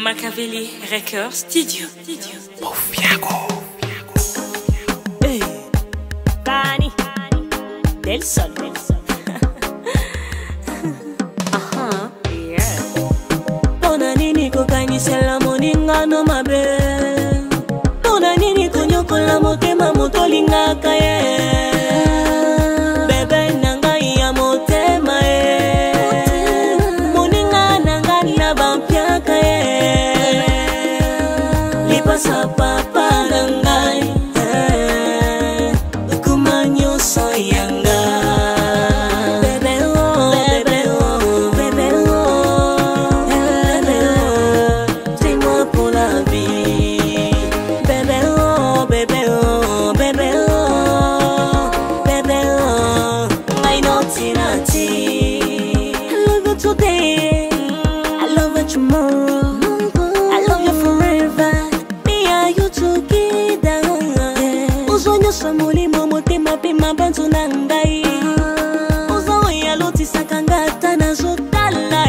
Machiavelli Record Studio. Buffiago. Hey. Bani del Sol. Aha, yeah. Dona nini kokanyisela moninga no mabe. Dona nini konyokola motema motolingaka ye. Bebe nanga ya motema ye. Moninga nanga na bampiaka ye. Lipasa papa nangai. Kumanyo sayanga. Bebe oh, bebe oh, bebe oh, bebe oh. C'est-moi pour la vie. Bebe oh, bebe oh, bebe oh, bebe oh. I know Tinati. I love you today. I love you tomorrow. I love you forever. Me and you together. Uzonyo samuli motema pima bantu nangai. Uzo ya loti sakangata na zotala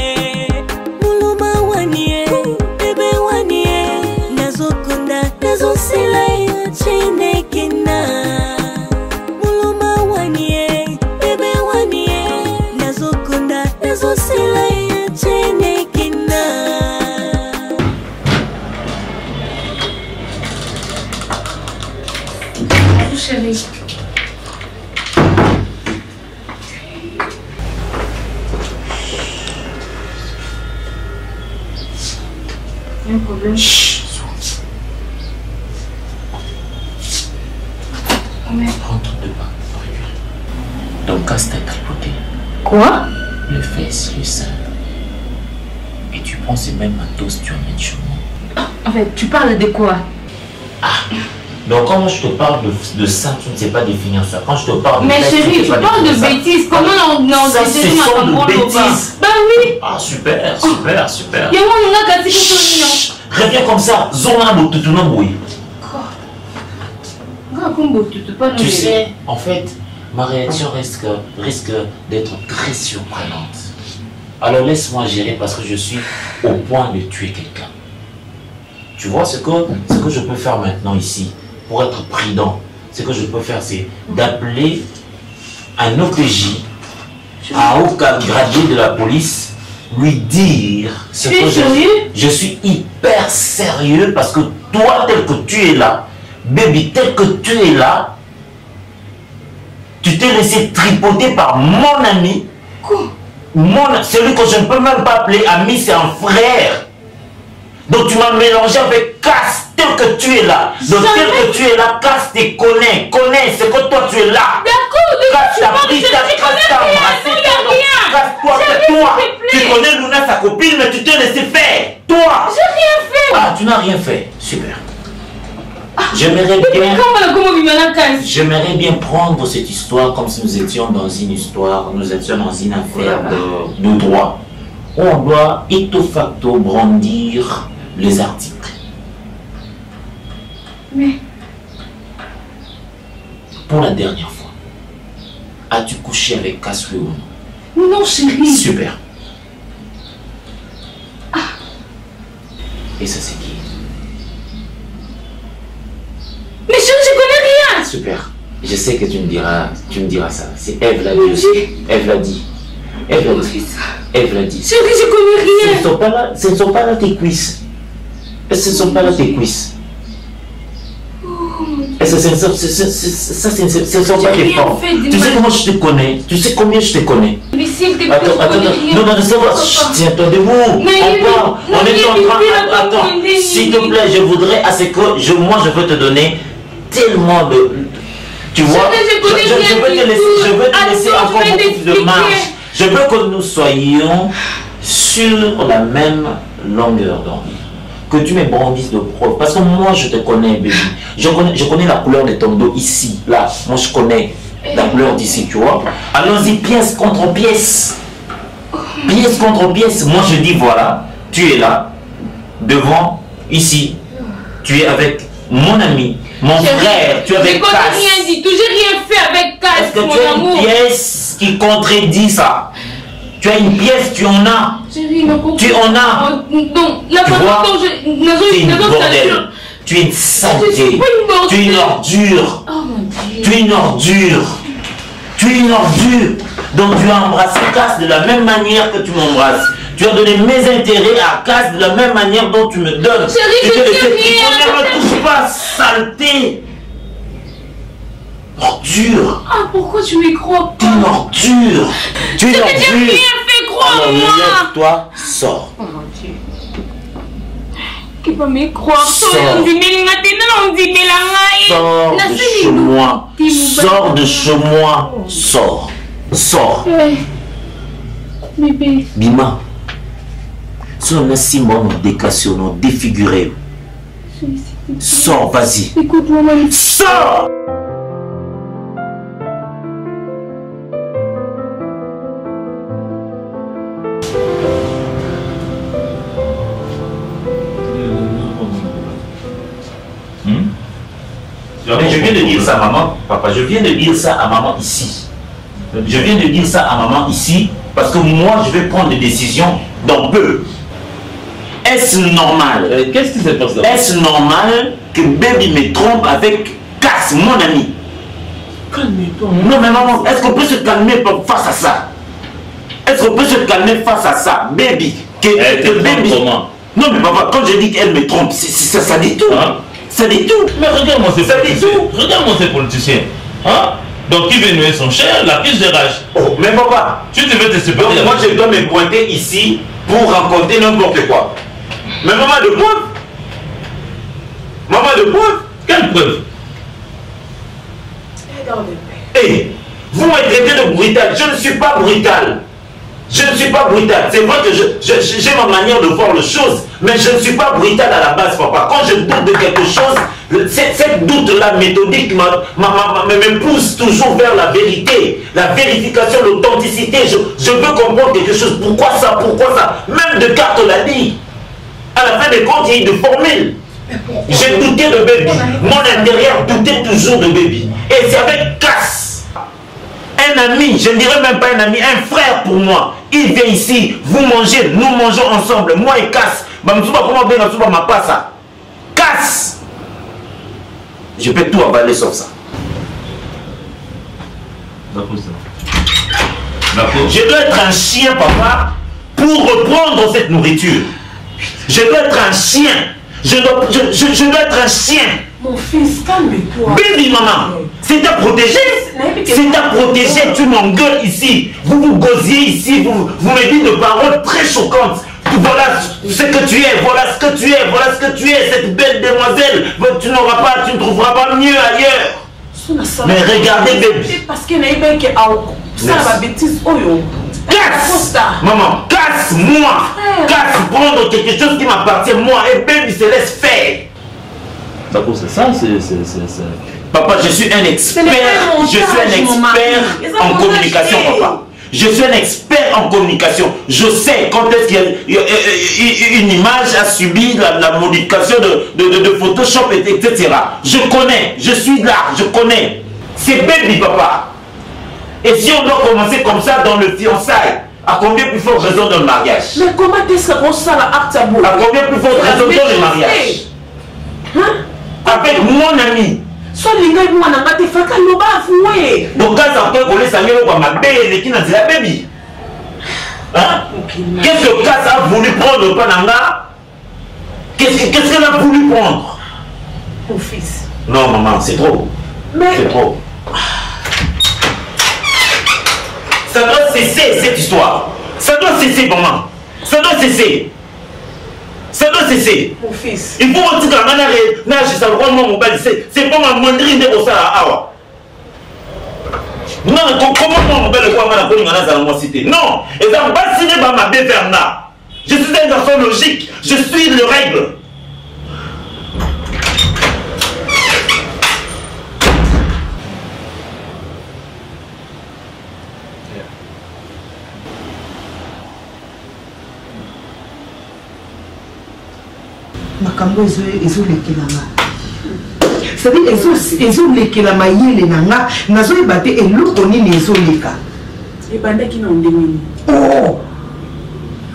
muluma wanie, bebe wanie. Nazokunda, nazosila ya chinekina. Muluma wanie, bebe wanie. Nazokunda, nazosila ya chinekina. Chérie. Il y a un problème. Chut. Rentre dedans. Ton casse t'a tripoté. Quoi? Le fesse, le sein. Et tu penses même à tous, tu emmènes chez moi. En fait, tu parles de quoi? Donc quand je te parle de ça, tu ne sais pas définir ça. Quand je te parle de Mais fesse, chérie, tu parles de bêtises. Comment on ça, ce sont de bêtises. Bah oui. Ah super, super, super. Y'a moi, on a gâté quelque Reviens comme ça, zona botutu non boui. Tu sais, en fait, ma réaction risque d'être très surprenante. Alors laisse-moi gérer parce que je suis au point de tuer quelqu'un. Tu vois ce que je peux faire maintenant ici, pour être prudent, ce que je peux faire, c'est d'appeler un OPJ à haut gradé de la police, lui dire ce que je suis hyper sérieux parce que toi, tel que tu es là, baby, tel que tu es là, tu t'es laissé tripoter par mon ami. Quoi? Celui que je ne peux même pas appeler ami, c'est un frère. Donc tu m'as mélangé avec Casse, tel que tu es là. Donc tel que tu es là, Casse te connaît, c'est que toi tu es là. D'accord, Casse t'a pris, Casse t'a embrassé, Casse-toi, c'est toi. Tu connais Luna, sa copine, mais tu t'es laissé faire. Toi. J'ai rien fait. Ah, tu n'as rien fait. Super. J'aimerais bien prendre cette histoire comme si nous étions dans une histoire, nous étions dans une affaire de droit. Où on doit ipso facto brandir les articles. Mais... Pour la dernière fois, as-tu couché avec Casse ou non? Non, chérie. Super. Et ça c'est qui? Mais chérie, je connais rien. Super. Je sais que tu me diras ça. C'est Eve l'a dit aussi. Eve l'a dit. Eve l'a dit. Eve l'a dit. Chérie, je connais rien. Ce ne sont pas là tes cuisses. Ce ne sont pas là tes cuisses. Ce ne sont pas tes formes. Tu sais comment je te connais. Tu sais combien je te connais. Mais s'il te plaît, attends. Non, c'est pas. Tiens-toi debout. On est en train. Attends. S'il te plaît, je voudrais à ce que moi je veux te donner tellement de. Tu vois, je veux te laisser encore beaucoup de marge. Je veux que nous soyons sur la même longueur d'onde. Que tu me brandisses de preuves. Parce que moi, je te connais, baby. Je connais la couleur de ton dos ici, là. Moi, je connais la couleur d'ici, tu vois. Allons-y, pièce contre pièce. Pièce contre pièce. Moi, je dis, voilà, tu es là, devant, ici. Tu es avec mon ami, mon frère. Tu es avec Casse. Je n'ai rien dit, j'ai rien fait avec Casse, mon amour. Est-ce que tu as une pièce qui contredit ça? Tu Tu as une pièce, tu en as. Chérie, tu en as. Non, la tu vois, tu es une bordel. Tu es une saleté. Tu es une ordure. Oh mon Dieu. Tu es une ordure. Tu es une ordure. Donc tu as embrassé Cass de la même manière que tu m'embrasses. Tu as donné mes intérêts à Cass de la même manière dont tu me donnes. Chérie, je ne me touche pas, saleté. Ordure. Ah, pourquoi tu m'y crois pas? Tu es une ordure. Tu es une ordure. Je n'ai rien fait, crois-moi. Lève-toi, sors. Oh mon Dieu. Qui peut m'y croire? Sors. Sors de chez moi. Sors de chez moi. Sors. Sors. Bébé. Bima. Sois si bon, décassionné, défiguré. Sors, vas-y. Écoute-moi, maman. Sors. Mais je viens de dire ça à maman, papa, je viens de dire ça à maman ici. Je viens de dire ça à maman ici parce que moi je vais prendre des décisions dans peu. Est-ce normal? Qu'est-ce qui s'est passé? Est-ce normal que Baby me trompe avec Cass, mon ami? Calme-toi. Non mais maman, est-ce qu'on peut se calmer face à ça? Est-ce qu'on peut se calmer face à ça? Baby, que Baby... Comment? Non mais papa, quand je dis qu'elle me trompe, ça dit tout. Hein? Ça dit tout. Mais regarde-moi ces politiciens. Regarde-moi ces politiciens. Hein? Donc qui veut nouer son cher, la crise de rage. Oh, mais papa, tu devais te séparer. Donc moi je dois me pointer ici pour raconter n'importe quoi. Mais maman de preuve. Maman de preuve. Quelle preuve? Hé, vous me traitez de brutal. Je ne suis pas brutal. Je ne suis pas brutal. C'est vrai que j'ai ma manière de voir les choses, mais je ne suis pas brutal à la base, papa. Quand je doute de quelque chose, cette doute-là méthodique me pousse toujours vers la vérité, la vérification, l'authenticité. Je veux comprendre quelque chose. Pourquoi ça? Pourquoi ça? Même Descartes l'a dit. À la fin des comptes, il y a eu des formules. J'ai douté de Baby. Mon intérieur doutait toujours de Baby. Et c'est avec Cass. Un ami, je ne dirais même pas un ami, un frère pour moi. Il vient ici, vous mangez, nous mangeons ensemble, moi et Cass. Cass. Je peux tout avaler sauf ça. Je dois être un chien, papa, pour reprendre cette nourriture. Je dois être un chien. Je dois être un chien. Mon fils, calme-toi. Baby, maman, c'est à protéger. C'est à protéger. Tu m'engueules ici. Vous vous gosiez ici. Vous me dites des paroles très choquantes. Voilà ce que tu es. Voilà ce que tu es. Voilà ce que tu es. Cette belle demoiselle. Tu n'auras pas, tu ne trouveras pas mieux ailleurs. Mais regardez, Baby. Parce qu'il y a un qui ça va bêtise. Casse. Maman, casse-moi. Casse, prendre quelque chose qui m'appartient, moi. Et Baby se laisse faire. C'est ça, Papa, je suis un expert. Je suis un expert en communication, papa. Je suis un expert en communication. Je sais quand est-ce qu'une image a subi la modification de Photoshop, etc. Je connais. Je suis là. Je connais. C'est Baby, papa. Et si on doit commencer comme ça dans le fiançailles, à combien plus forte raison dans le mariage? Mais comment est-ce qu'on sait la acte à bout? À combien plus forte raison dans le mariage? Hein? Avec mon ami. Soit les gars, moi, n'a pas de fait qu'elle nous va avouer. Donc, quand on connaît sa mère, on m'a belle qui n'a dit la Baby. Hein? Qu'est-ce que Cass a voulu prendre au Pananga? Qu'est-ce qu'elle a voulu prendre? Mon fils. Non, maman, c'est trop. C'est trop. Ça doit cesser cette histoire. Ça doit cesser, maman. Ça doit cesser. Ça doit cesser. Mon fils. Il faut aussi que la manière de ça rend mon mobile. C'est pas ma moindrie de ça. Non, comment mon mobile quoi ma la cité? Non, et ça va signer par ma Bernard. Je suis un garçon logique. Je suis le règle. Makambo ezolekelanga c'est-à-dire ezolekelama yele nanga nazoyeba te eloko nini ezoleka Et pendant qu'il n'a pas Oh!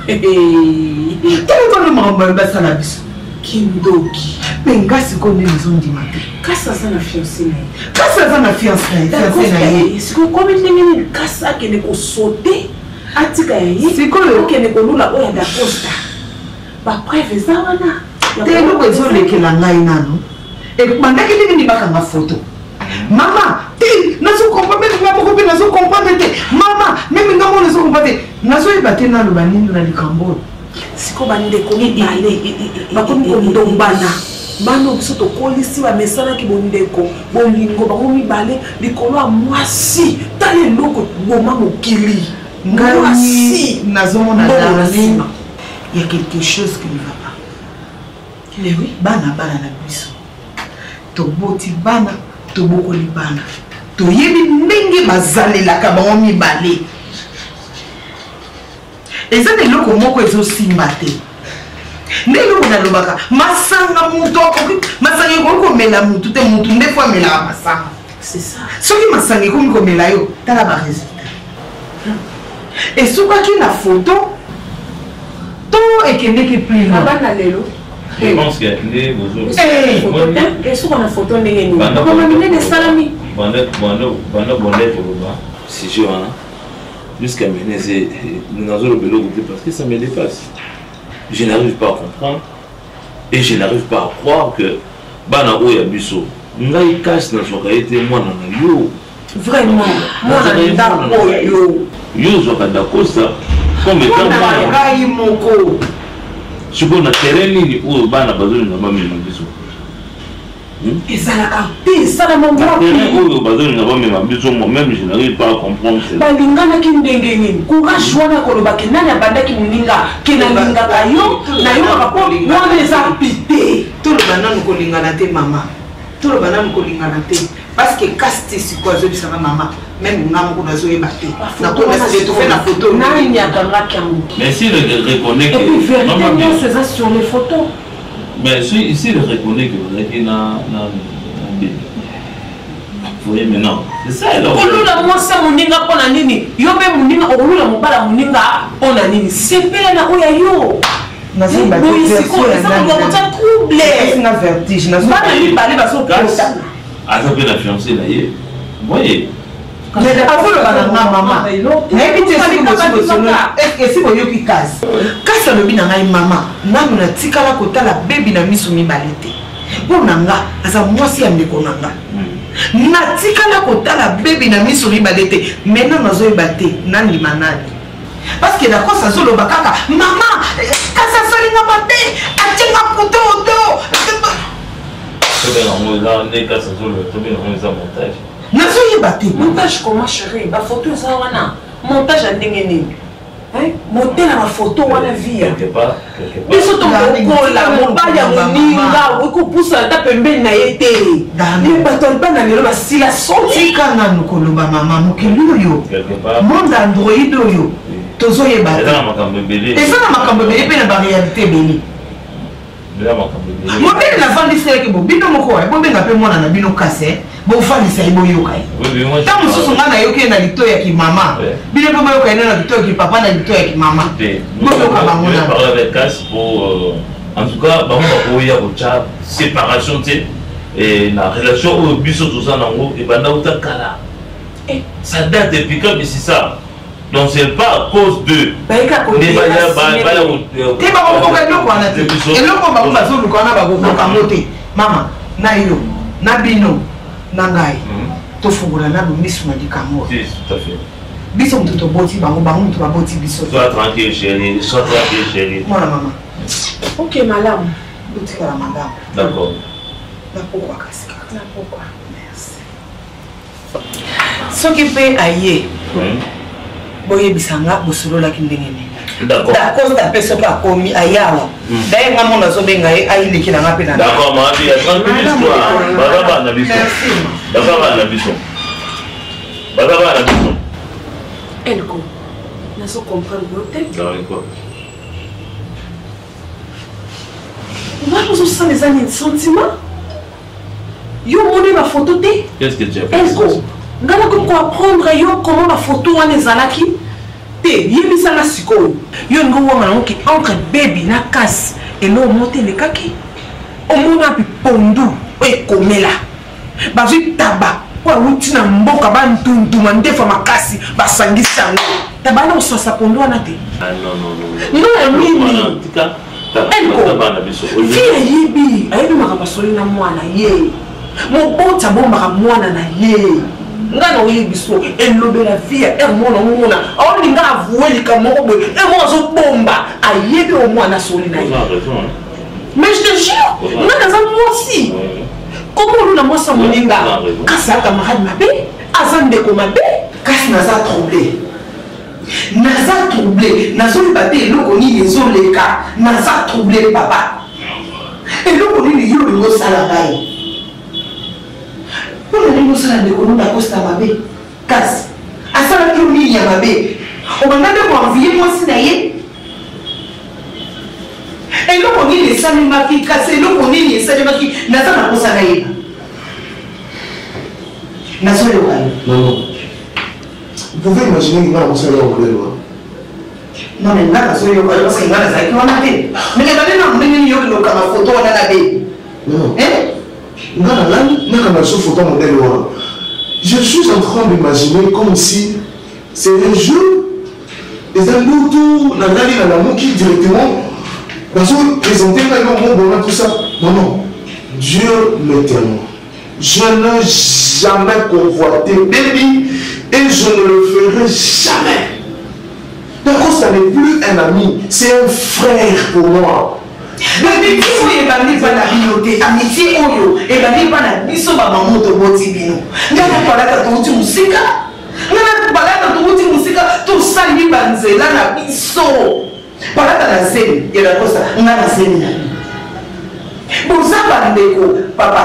Quel est le moment où ça la bis? Kindoki. Mais ngas ko ne maison di matin. Kasa za na fiancé na. Kasa za na fiancé na. Est-ce que comme il est kasa que ne ko sauter atika yi. C'est quoi le que ne ko lula oya da costa. Ba preuve za wana. Te lo ko zo le ke la ngai nanu. Et pendant que ni baka ma photo. Maman, nazo comprendre nga beaucoup pe nazo comprendre te. Maman, même nga mo nazo comprendre. Nazo ibate na lo banini na likambo. Siko bande ko ni bale bakomi ko ndombana bano biso to kolisi ba mesana ki bondeko bolingo bakomi bale likolo a mwasi tale loko boma mokili ngai nazomona darling il y a quelque chose qui ne va pas. Mais oui, bana na biso to boti bana to bokoli bana to yebi ndenge bazalelaka bango mibale. Et ça, c'est le comment que je suis maté. Mais le on a le baca. Masanga mouto, masanga comme la mouto, tout est mouto, des fois mais la masanga. C'est ça. Ce qui masanga comme la yo, t'as la résultat. Et ce qui la photo, tout est qu'il n'est que plus loin. Je pense qu'il y a des besoins. Et ce qu'on a photo n'est pas nous. Comment mener des salami? Si je vois. Jusqu'à mener, nous n'avons pas le parce que ça me dépasse. Je n'arrive pas à comprendre et je n'arrive pas à croire que Bana Oya Bisso, Ngai cache dans son été, moi, dans yo. Vraiment, moi, dans le yo. Yo, je suis d'accord, ça. Comme étant moi. Je suis dans le terrain où Bana Bazou n'a pas mis ma Bisso. Et ça l'a capté, ça l'a mon moi. Même je n'arrive pas à comprendre cela. Balingana ki ndengeni, courage wana koloba ke nani abanda ki muninga, ke na linga kayo, na yo rapport wana les a pité. Tout le banane ko lingana te maman. Tout le banane ko lingana te parce que caste si quoi je dis ça maman, même ngam ko nazo ebate. Na ko na se to fait la photo. Nani ni akanga kyangu. Mais si le reconnaît que et puis véritablement c'est ça sur les photos. Mais si il reconnaît que vous êtes vous voyez maintenant, c'est ça alors. Olula mwasa muninga pona nini? Yobe muninga olula mubala muninga pona nini? Sepela na oya yo. Nazo ba ça trouble. C'est un vertige, nazo. Bana ni balé baso pota. Ah ça peut la fiancée là hier. Vous voyez. Mais avant le banana maman. Mais vite est-ce que si vous yoki casse. Casse le bina ngai maman. Namu na tikala kotala baby na misu mibalite. Pona nga asa mwasi ya ndeko nanga. Na tikala kotala baby na misu mibalite. Maintenant nazo ebate nani manani. Parce que d'accord ça solo bakaka maman kasa solinga bate atinga kutoto. Nazo yebate montage comment chérie ba photo ça wana montage a ndengeni hein monter la photo wana via quelque part biso to kola mobali ya moninga ko pusa ta pembeni na yete ni baton pa na lelo basila soti kana nukoloba mama mokeli yo monde android yo tozo yebate eza makambo belé eza makambo belé pe na ba réalité belé mobile na vandisela ke bo bino moko wa bo benga pe mwana na bino kase bo vandisa ibo yokai ta mususu ngana yoke na lito ya ki mama bino pe moyo kai na lito ya ki papa na lito ya ki mama bo yoka ba mona parler avec casse pour en tout cas ba mo ya ko cha séparation té et la relation au biso tout ça nango et banda uta kala ça date depuis quand c'est ça. Donc c'est pas à cause de mama na yo na bino na ngai to fungula na bo misu na dikamo. Oui, tout à fait. Biso mtoto boti bango mutu baboti biso. Sois tranquille chérie, sois tranquille chérie. Voilà maman. OK madame. Boutique la madame. D'accord. Na pourquoi kasika? Na pourquoi? Merci. Ce qui fait aïe. Boye bisanga bosolola ki ndengene. D'accord. D'accord, ta personne pas commis ayawa. D'ailleurs nga mona zo benga ayi lekila nga pe na. D'accord, ma vie, tranquille histoire. Baba na biso. Baba na biso. Baba na biso. Elko. Na so comprendre peut-être. D'accord. On va poser ça les années de sentiments. Yo monné ma photo té. Qu'est-ce que tu as fait? Elko. ngana ko apprendre yo comment la photo wana ezalaki te yebisanga sikoyo yo ngo wanga na oki entre baby na kasi elo mote lekaki omona pi pondu ekomela bazwi taba kwa wuti na mboka bantuntuma ndefa makasi basangisa ngo tabana usosa pondu wana te non mimi fia yibi ayebi makapasoli na mwana ye mobota bombaka mwana na ye ngana oyebiso elobela via mona aolinga avuelika moko boye mwana azobomba ayebi omwana soli na ye mais je te jure ngana aza mwasi komo oluna mwasa moninga kasi aka marade mabe aza ndeko mabe kasi naza troublé nazoyeba te eloko nini ezoleka naza troublé papa eloko nini yo olingi osala ngai mpona ndenge osala ndeko nunda akosta mabe kasi asalaki yo nini ya mabe obanda nde koanvie mwasi na ye eloko nini esalemaki kasi eloko nini esalemaki naza na kosa na ye nazoyoka yo. Vous pouvez imaginer qu'il va annoncer leur modèle. Non, mais là, parce que il va ça qui va m'aider. Mais les gens n'ont pas de photo on a la baie. Non. Photo modèle. Je suis en train d'imaginer comme si c'est un jeu. Les Andoutou, la Gali, la Lamou qui directement présenter tout ça. Non. Dieu l'éternel. Je n'ai jamais convoité baby. Et je ne le ferai jamais. D'accord, ça n'est plus un ami, c'est un frère pour moi. Amitié oyo ebandi bana biso ba mamoto boti bino ngana palaka tuuti musika to sali banzela na biso palaka na zeni ya la kosa ngana zeni na boza bandeko papa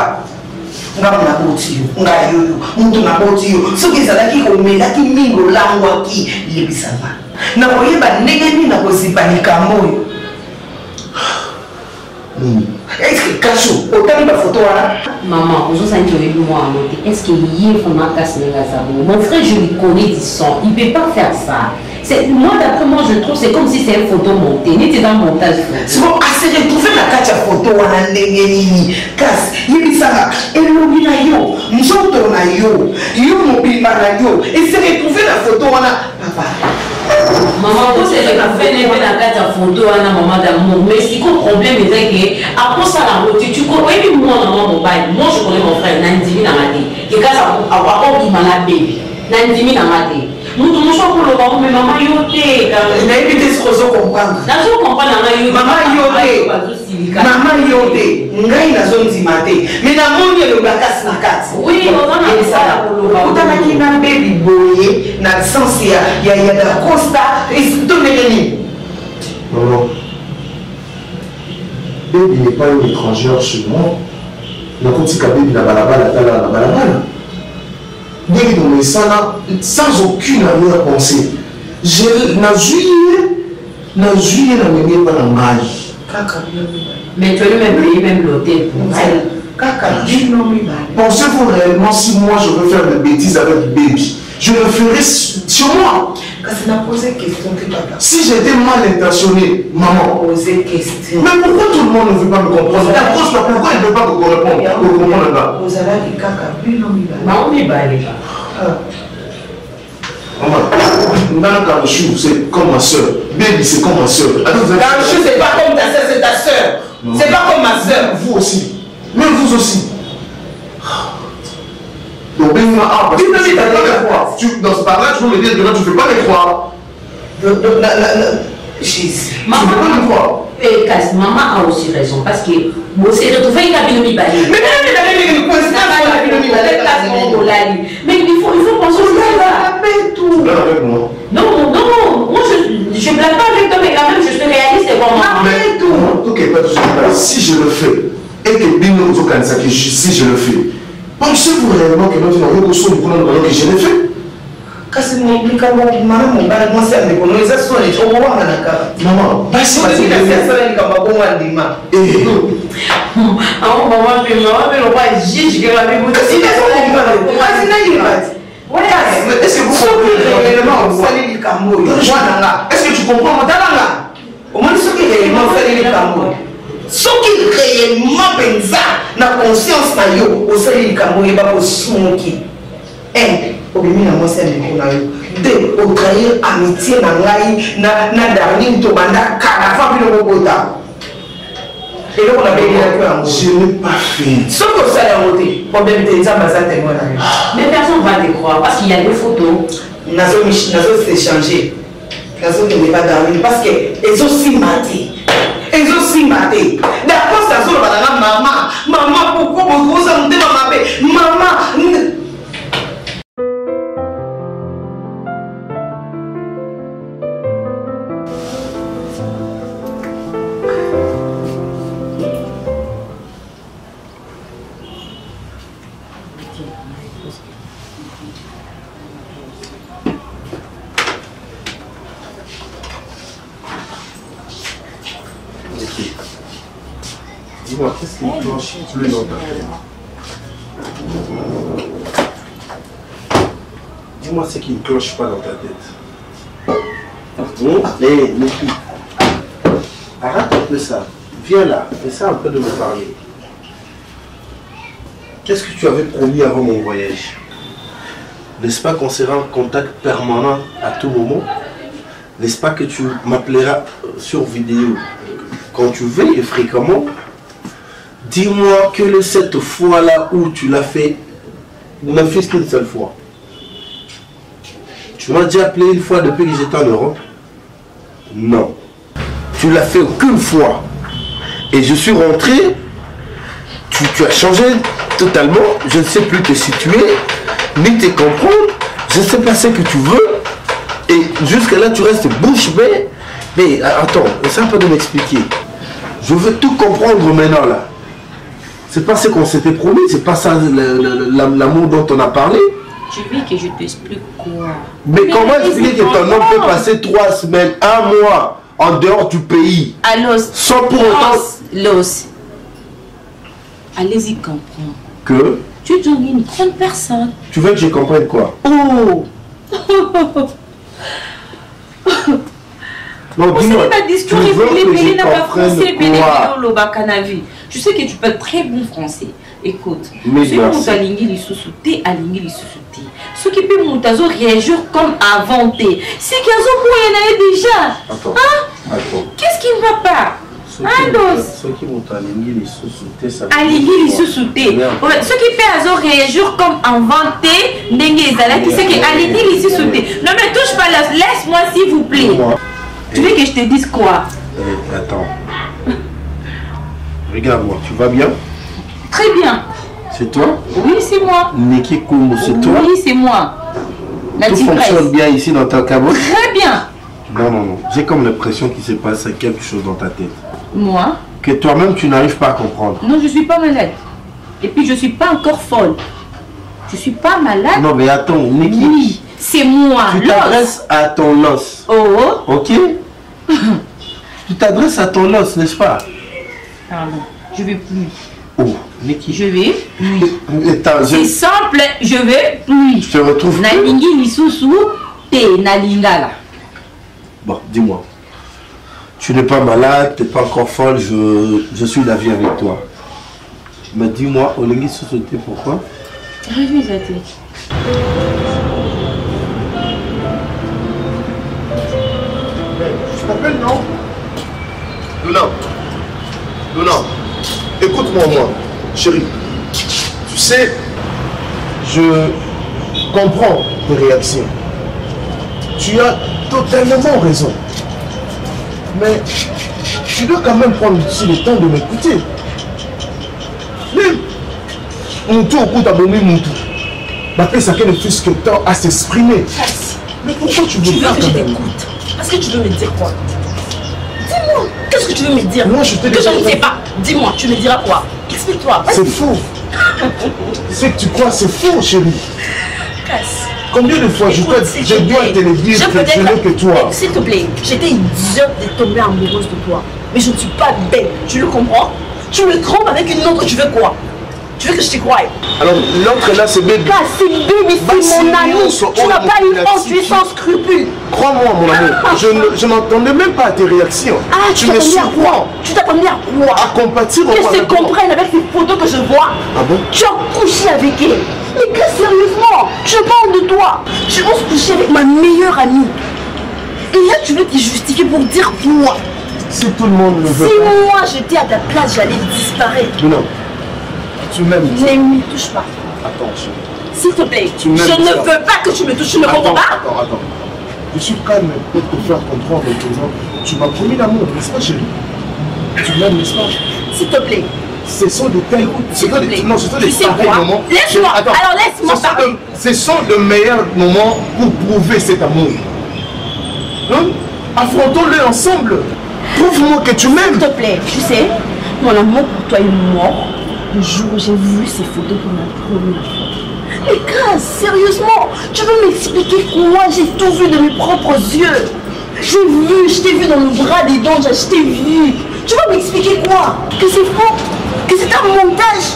ngam na boti yo ngayoyo muntu na boti yo soki ezalaki komelaki mingo langwaki yebisanga na koyeba ndenge nini na kozipa likambo oyo. Est-ce que Kacho, autant de photos là? Maman, aujourd'hui, est-ce qu'il y a vraiment cassé la sabot? Mon frère, je le connais du sang. Il ne peut pas faire ça. Moi, d'après moi, je trouve c'est comme si c'est une photo montée. N'était dans le montage. C'est bon, assez retrouver la carte photo à l'endengeni. Casse, il dit ça. Et l'oubli na yo, m'joto na yo, yo m'oubli na yo. Et c'est retrouver la photo là, papa. Maman, vous savez que vous faites la carte photo à un moment d'amour. Mais ce qui est le problème, c'est que après ça, la route, tu connais moi, maman, mon bail. Moi, je connais mon frère, Nandimi Namadi. Qui casse à avoir qui m'a la bébé. Nandimi Namadi. Nous tous nous sommes pour le moment, mais maman yoté. N'a évité ce qu'on comprend. N'a pas comprendre maman yoté. Maman yoté. Ngai na zone dimate. Mais na moni le bakas na kat. Oui, on a ça pour le moment. Utana ki na baby boy na sens ya da costa is to negeni. Non. Baby n'est pas une étrangère chez moi. La kotika baby na balabala tala na balabala. Baby dans mes salles sans aucune arrière-pensée. Na juillet na menge pas na ngai. Kaka. Mais tu as même payé même l'hôtel pour elle. Kaka. Pensez-vous réellement si moi je veux faire des bêtises avec baby? Je le ferai sur moi. Quand on a posé question, si j'étais mal intentionné, maman. Poser question. Mais pourquoi tout le monde ne veut pas me comprendre? Pourquoi il ne veut pas me répondre? Vous avez dit caca, puis non, maman, maman, c'est comme ma soeur. Baby, c'est comme ma soeur. Kanchou, c'est pas comme ta soeur, c'est ta soeur. C'est pas comme ma soeur. Vous aussi. Même vous aussi. Donc, parce que tu ne fais pas les croire. Dans ce parage, tu peux me dire que tu ne fais pas les croire. Maman, maman a aussi raison parce que vous s'est retrouvé une cabine balai. Mais il faut penser au avec moi. Non, moi je ne blague pas avec toi, mais quand même je suis réaliste et vraiment. Ok, pas de soucis. Si je le fais, et que Bino Zokansaki, si je le fais, pensez-vous réellement que notre nom est que je l'ai fait? Kasi mwimplika mwana mbara mwasi amekonoza sio ni chomo wana naka. Maman, basi basi na sasa ni kama bongo ndima. Maman pe le roi juge que la bible. Si na sio ni kama. Kasi na yibati. Ouais, est-ce que vous comprenez réellement Salé Likambo? Est-ce que tu comprends mon talent? Au moins, ce qui est réellement Salé Likambo. Ce qui est réellement pensa, na conscience na yo, au Salé Likambo, il va pour son qui. Au milieu de moi, c'est un micro na yo. Deux, au trahir amitié na ngai, na darling to banda, karafa puis le robota. Et donc, on a payé la queue en gros. Je n'ai pas fait. Sauf que ça a voté. Problème de ça, ça témoin. Mais personne ne va te croire parce qu'il y a des photos. Nazo s'est changé. Nazo n'est pas d'arriver parce qu'ils ont si maté. Ils ont si maté. D'accord, ça sort la maman. Maman, pourquoi vous avez dit maman? Dis-moi, qu'est-ce qui cloche plus dans ta tête? Dis-moi ce qui ne cloche pas dans ta tête. Hé, Niki, arrête un peu ça. Viens là, essaie un peu de me parler. Qu'est-ce que tu avais promis avant mon voyage? N'est-ce pas qu'on sera en contact permanent à tout moment? N'est-ce pas que tu m'appelleras sur vidéo quand tu veux et fréquemment? Dis-moi que cette fois-là où tu l'as fait, ne fût-ce qu'une seule fois. Tu m'as déjà appelé une fois depuis que j'étais en Europe? Non. Tu l'as fait aucune fois. Et je suis rentré, tu as changé totalement, je ne sais plus te situer, ni te comprendre, je ne sais pas ce que tu veux. Et jusqu'à là, tu restes bouche bée. Mais attends, essaie un peu de m'expliquer. Je veux tout comprendre maintenant là. C'est pas ce qu'on s'était promis, c'est pas ça l'amour dont on a parlé. Tu veux que je t'explique quoi? Mais comment expliquer que ton homme peut passer 3 semaines, 1 mois en dehors du pays? À Los. Sans pour autant. Los. Allez-y comprendre. Que? Tu es une grande personne. Tu veux que je comprenne quoi? Oh. Non, dis-moi, tu veux que je comprenne quoi? Je sais que tu parles très bon français. Écoute, mais ce qui peut réagir comme inventé. C'est qu'il y a déjà. Attends. Hein? Attends. Qu'est-ce qui ne va pas? Ceux qui m'ont aligné les sous-soutés, ça ce qui peut réagir comme inventé, qui c'est que aligner les sous-soutés. Non mais touche pas là, laisse-moi s'il vous plaît. Tu veux que je te dise quoi? Attends. Regarde-moi, tu vas bien? Très bien. C'est toi? Oui, c'est moi. Niki Koumou, c'est toi? Oui, c'est moi. Tout fonctionne bien ici dans ta cabane? Très bien. Non. J'ai comme l'impression qu'il se passe quelque chose dans ta tête. Moi? Que toi-même, tu n'arrives pas à comprendre. Non, je ne suis pas malade. Et puis, je ne suis pas encore folle. Je ne suis pas malade. Non, mais attends, Niki. Oui, c'est moi. Tu t'adresses à ton os. Oh. Ok? Tu t'adresses à ton os, n'est-ce pas? Pardon, je ne vais plus. Oh, Niki. Je vais plus. C'est simple, je vais plus. Je te retrouve. Nalingi lisusu te nalingala. Bon, dis-moi. Tu n'es pas malade, tu n'es pas encore folle, je suis d'avis avec toi. Mais dis-moi, Olengi Sosoté, pourquoi? Reviens la tête. Je t'appelle, non? Luna, écoute-moi, chérie. Tu sais, je comprends tes réactions. Tu as totalement raison. Mais tu dois quand même prendre aussi le temps de m'écouter. Même Moutou au coup d'abonner Moutou. Après, ça ne fût que temps à s'exprimer. Mais pourquoi tu veux pas que je t'écoute? Parce que tu veux me dire quoi? Dis-moi, qu'est-ce que tu veux me dire? Moi, je te dis que je ne sais pas. Dis-moi, tu me diras quoi? Explique-toi. C'est faux. Ce que tu crois, c'est faux, chérie. Combien de fois je dois te le dire que je n'ai que toi? S'il te plaît, j'étais idiote de tomber amoureuse de toi. Mais je ne suis pas belle, tu le comprends? Tu me trompes avec une autre, tu veux quoi? Tu veux que je t'y croie? Alors l'autre là c'est Baby. C'est Baby, c'est mon ami. Tu n'as pas une honte, tu es sans scrupule. Crois-moi mon amour, je n'entendais même pas à tes réactions. Ah, tu me surprends. Tu t'attendais à quoi? À compatir au Que tu comprennes avec ces photos que je vois. Ah bon? Tu as couché avec elle. Mais que sérieusement, je parle de toi. Tu oses coucher avec ma meilleure amie. Et là tu veux te justifier pour dire quoi? Si tout le monde le veut. Si moi j'étais à ta place, j'allais disparaître. Non. Tu m'aimes. Ne me touche pas. Attends, chérie. S'il te plaît, je ne veux pas que tu me touches, tu ne comprends pas? Attends. Je suis calme pour te faire comprendre que tu m'as promis l'amour, n'est-ce pas chérie? Tu m'aimes, n'est-ce pas? S'il te plaît. Ce sont de tels... Non, ce sont des pareils moments. Laisse-moi, alors laisse-moi parler. Ce sont de meilleurs moments pour prouver cet amour. Hein? Affrontons-le ensemble. Prouve-moi que tu m'aimes. S'il te plaît, tu sais, mon amour pour toi est mort le jour où j'ai vu ces photos pour la première fois. Mais grâce, sérieusement, tu veux m'expliquer quoi? J'ai tout vu de mes propres yeux. Je t'ai vu dans le bras des dents, je t'ai vu. Tu vas m'expliquer quoi? Que c'est faux? Que c'est un montage?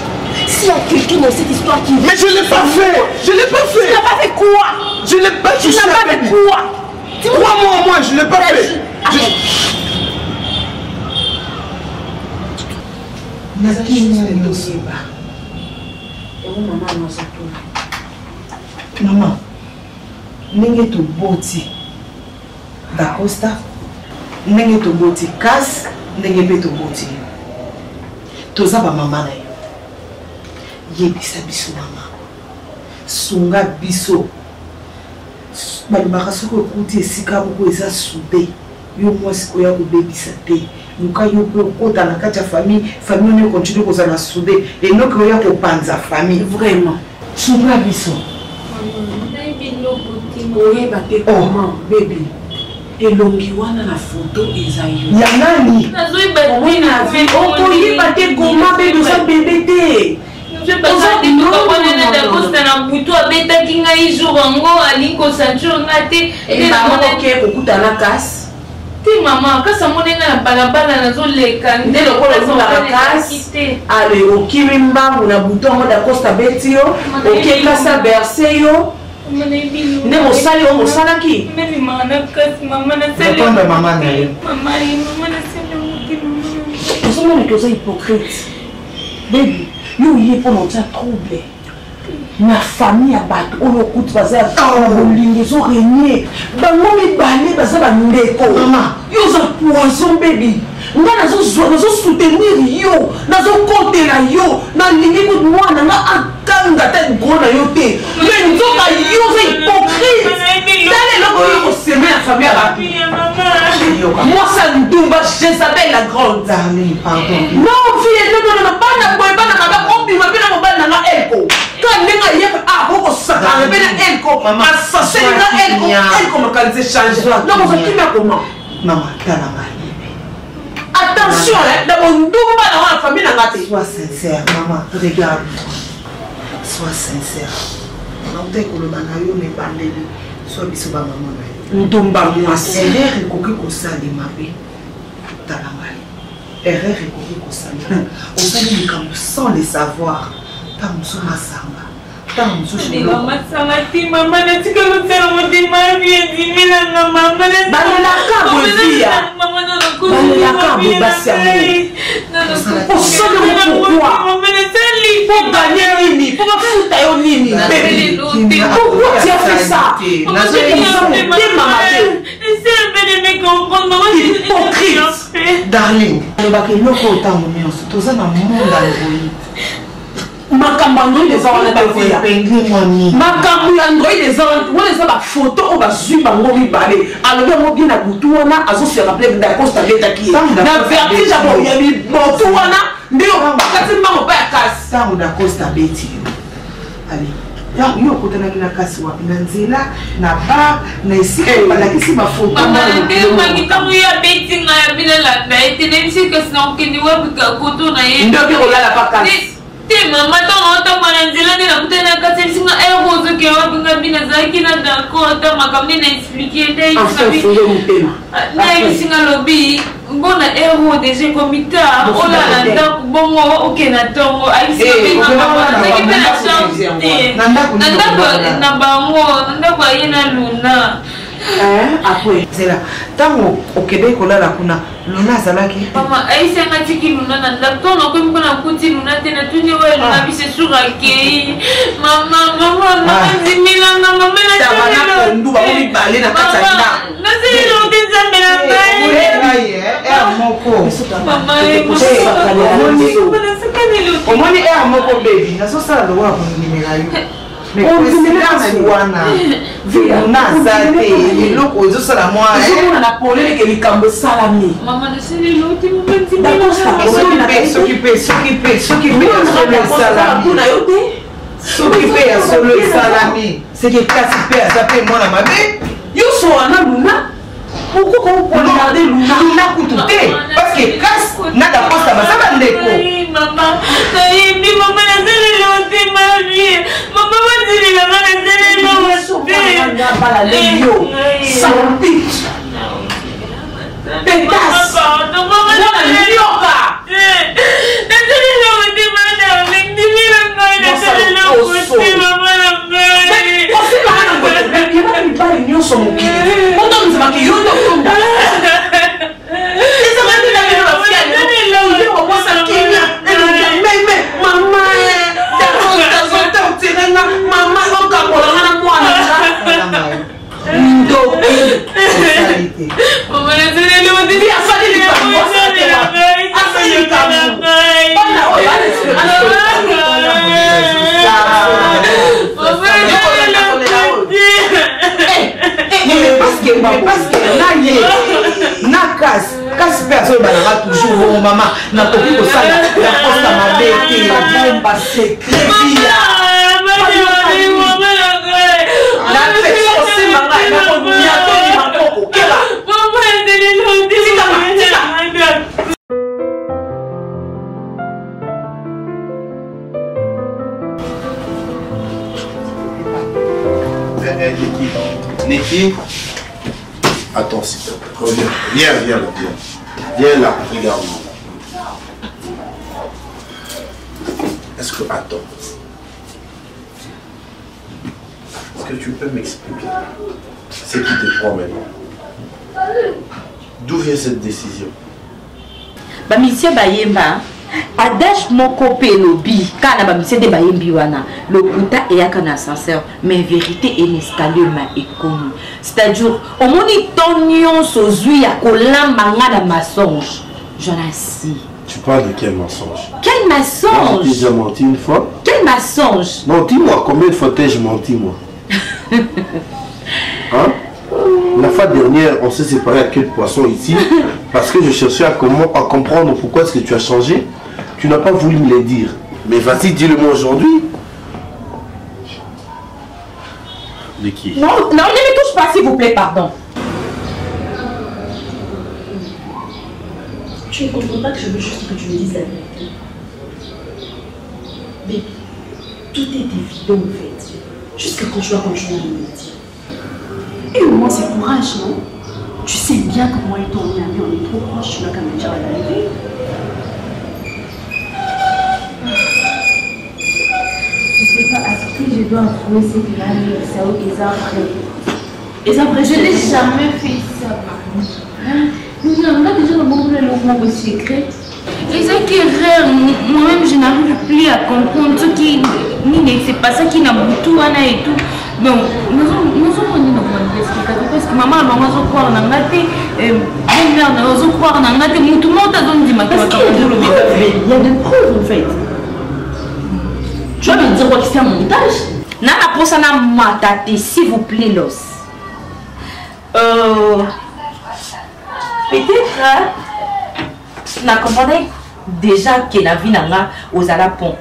S'il y a quelqu'un dans cette histoire qui... Mais je ne l'ai pas fait. Je ne l'ai pas fait. Tu n'as pas fait quoi? Je ne l'ai pas fait. Tu n'as pas fait quoi? Crois-moi, moi, je ne l'ai pas fait. Maman, ndenge toboti Dacosta, ndenge toboti Cass, ndenge mpe toboti toza ba mama na yo. Yebisa biso mama, sunga biso balobaka soki okuti esika moko eza sude yo mwasi koya kobebisa te. Luka yo pe okota na kati ya famille oyo continue kozala sude enoki oya kopanza famille. Vraiment sunga biso oyeba te comment baby elongi wana na foto eza yo ya nani okoyeba te comment baby oza bebe te na butu abetaki ngai jour yango alingi kosanture nga te oke kokutana kasi te mama kasi amoni nga na balabala nazoleka nde lokola ozolaka kasi ale okimi mbangu na butu yango dakosta beti yo okekasa berse yo nde mosali oyo mosalaki répondre mama na yo ozomona ke oza hypocrite bebi yo oye mpona otia trouble na famille ya bato oyo okuti baza ya bolingo ezorenie bango mibale baza bandeko yo oza poison bebi nga nazosoutenir yo nazokotela yo nalingi kuti mwana nga akanga te gro na yo te me nzoka yo oza hypocrite tala eloko yo koseme na famille ya bato mwasa ndumba Jezabel la grande non fille non bana boye bana mabe obima mpe na mobali na nga elko ka ndenge ayeba akokosakana mpe na elko asaseli na elko makanisi echange donc ozokimia comment mama tala ngai. Attention, dans mon double dans la famille, sois sincère, maman, regarde. Sois sincère. Non, t'es que le manayo n'est pas né. Sois biso ba maman. Ndomba mwasi. Erreur ekoki kosalema pe. Tala ngai. Erreur ekoki kosalema. Osali likambo sans le savoir. Ta muso masanga. Ta muso sholo. Mama sangati mama natika lutela mutima biedimila na mama na. Bana ka bozia. Pour gagner Nini, pour foutre Nini, pourquoi tu as fait ça? Hypocrite. Darling, makambo android eza wana bavia makambo ya android eza wana eza bafoto oyo bazwi bango mibale alobi yango bie na butu wana azosiyaka ple dacosta betaki ye na vertige ya motu wana nde bakati mbango mpa ya kasi ntango dacosta beti yo yo okotanaki na kasi wapi na nzela na bar na esika balakisi bafoto ntango ya beti nga ya bilalanda ete nebisi kasi na okende wabika koto na ye nde oke kolala pa kasi te mama ntango otambola na nzela nde nakutana kasi esinga ero ozoke wabinga bina azalaki na d'accord ata makambo nde na explike nayebisinga lobi mbona ero deja ekomi tard olala ndako bongo oke na ntongo ayisibengazaki mpe na chance te na ndako na bango na ndako aye na luna après zela ntango okende kolala kuna luna azalaki mama aisanga tiki luna na ndako ntango nakomi mpo nakuti luna te natuni oyo luna biso esur akei mama ndimilanga mamapondu bango mibale na kati ya ndako nazelelo te nzambe na ngai omoni ere moko bebi nazosala lokola kondimela yo wana luna aza te eloko ezosala mwana na poleleke likambo esalami soki mpe ya solo esalami seke kasi mpe aza mpe mwana mabe yoso wana luna pourquoi vous pouvez regarder Luna kutu te parce que casse na da posta baza bandeko maman nayebi mama nazelelo te mari mama bazelela nazelelo sans pitch pétasse yoka nazelelo te madame ndimila ngai nazelelo te mama na ngai pas l'union sur mon pied. Pourtant, nous avons dit, yo, parce que na casse personne bananga toujours maman na toki kosala la poste mabe te bomba secret via la personne c'est manga na ko nia to ni makoko kela maman ndelelo ndika Niki, attends s'il te plaît. Reviens. Viens là, regarde-moi. Est-ce que, attends. Est-ce que tu peux m'expliquer ce qui te prend maintenant? D'où vient cette décision? Bah, monsieur Bayemba, adage moko pe lobi kana ba monsieur de Bayembi wana lokuta eyaka na ascenseur mais vérité est installée ma ekomi c'est-à-dire au moni tonyon sozui ya kolamba nga na mensonge je l'insiste. Tu parles de quel mensonge? Quel mensonge? J'ai déjà menti une fois. Quel mensonge? Non, dis-moi, combien de fois t'ai-je menti, moi? Hein? La fois dernière, on s'est séparé à quel poisson ici parce que je cherchais à comprendre pourquoi est-ce que tu as changé. Tu n'as pas voulu me le dire. Mais vas-y, dis-le-moi aujourd'hui. De qui? Non, ne me touche pas, s'il vous plaît, pardon. Tu ne comprends pas que je veux juste que tu me dises la vérité. Baby, tout est évident en fait. Jusqu'à quand tu vas continuer à me le dire. Et au moins c'est courage, non? Tu sais bien que moi et ton ami, on est trop proches, tu n'as qu'à me dire la vérité. Je sais pas à qui je dois avouer ce qui m'arrive, c'est au je n'ai jamais fait ça. Nous avons déjà le monde de le secret. Et ça qui est vrai, moi-même je n'arrive plus à comprendre ce qui c'est pas ça qui n'a pas tout et tout. Donc, nous sommes parce que maman va croire en angaté, mère va croire en angaté, tout le monde a dit il y a des preuves en fait. Tu vas me dire quoi que c'est un montage? Nana posana matate, s'il vous plaît, Los. Peut-être, na comprenez déjà que la vie n'a aux alapons.